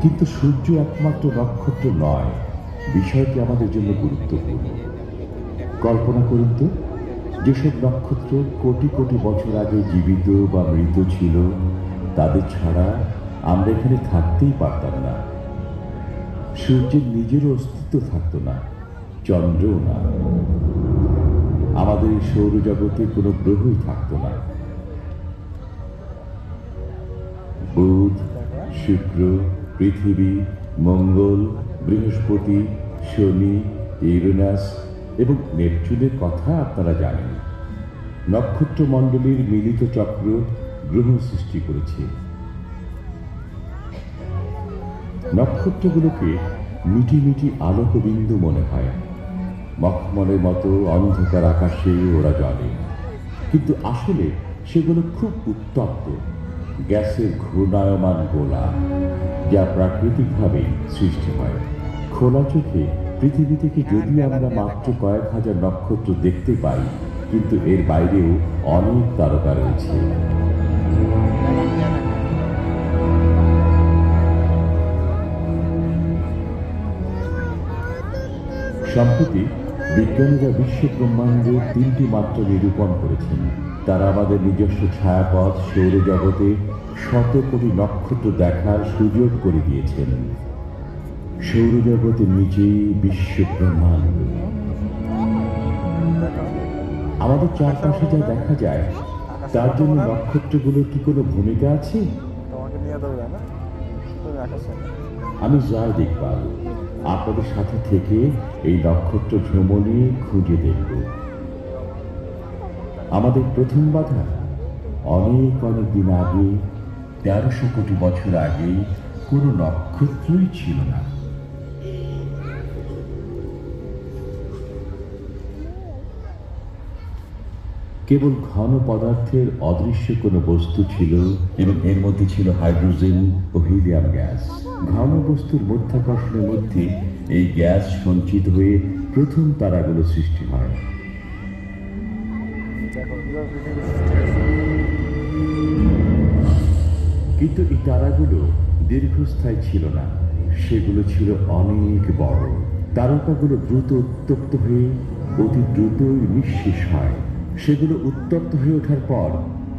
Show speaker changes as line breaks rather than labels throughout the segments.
কিন্তু সূর্য একমাত্র নক্ষত্র নয়, বিষয়টি আমাদের জন্য গুরুত্বপূর্ণ। কল্পনা করুন তো, যেসব নক্ষত্র কোটি কোটি বছর আগে জীবিত বা মৃত ছিল, তাদের ছাড়া আমরা এখানে থাকতেই পারতাম না। সূর্যের নিজেরও অস্তিত্ব থাকতো না, চন্দ্রও না। আমাদের এই সৌরজগতে কোনো গ্রহই থাকতো না। বুধ, শুক্র, পৃথিবী, মঙ্গল, বৃহস্পতি, শনি, ইউরেনাস এবং নেপচুনের কথা আপনারা জানেন। নক্ষত্রমণ্ডলীর মিলিত চক্র গ্রহ সৃষ্টি করেছে। নক্ষত্রগুলোকে মিটি মিটি আলোকবিন্দু মনে হয়। মখমলের মতো অন্ধকার আকাশে ওরা জ্বলে, কিন্তু আসলে সেগুলো খুব উত্তপ্ত গ্যাসের ঘূর্ণায়মান গোলা, যা প্রাকৃতিকভাবে সৃষ্টি হয়। খোলা চোখে পৃথিবী থেকে যদি আমরা মাত্র কয়েক হাজার নক্ষত্র দেখতে পাই, কিন্তু এর বাইরেও অনেক তারকা রয়েছে। সম্প্রতি বিজ্ঞানীরা বিশ্ব ব্রহ্মাণ্ডের 3টি মাত্রা নিরূপণ করেছেন। তারা আমাদের নিজস্ব ছায়াপথ সৌরজগতে শত কোটি নক্ষত্র দেখার সুযোগ করে দিয়েছেন। সৌরজগতের নিচেই বিশ্ব ব্রহ্মাণ্ড। আমাদের চারপাশে যা দেখা যায়, তার জন্য নক্ষত্রগুলোর কি কোনো ভূমিকা আছে? আমি জায়েদ ইকবাল, আপনাদের সাথে থেকে এই নক্ষত্র ভ্রমণে খুঁজে দেখব। আমাদের প্রথম বাধা অনেক অনেক দিন আগে, 1300 কোটি বছর আগে কোনো নক্ষত্রই ছিল না। কেবল ঘন পদার্থের অদৃশ্য কোনো বস্তু ছিল, এবং এর মধ্যে ছিল হাইড্রোজেন ও হিলিয়াম গ্যাস। ঘন বস্তুর মধ্যাকর্ষণের মধ্যে এই গ্যাস সঞ্চিত হয়ে প্রথম তারাগুলো সৃষ্টি হয়। কিন্তু এই তারাগুলো দীর্ঘস্থায়ী ছিল না। সেগুলো ছিল অনেক বড়। তারকাগুলো দ্রুত উত্তপ্ত হয়ে অতি দ্রুতই নিঃশেষ হয়। সেগুলো উত্তপ্ত হয়ে ওঠার পর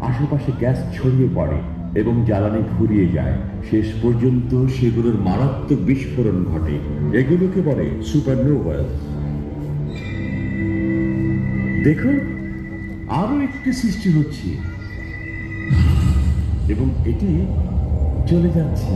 আশেপাশে গ্যাস ছড়িয়ে পড়ে এবং জ্বালানি ফুরিয়ে যায়। শেষ পর্যন্ত সেগুলোর মারাত্মক বিস্ফোরণ ঘটে। এগুলোকে বলে সুপারনোভা। দেখুন, আরো একটি সৃষ্টি হচ্ছে এবং এটি চলে যাচ্ছে।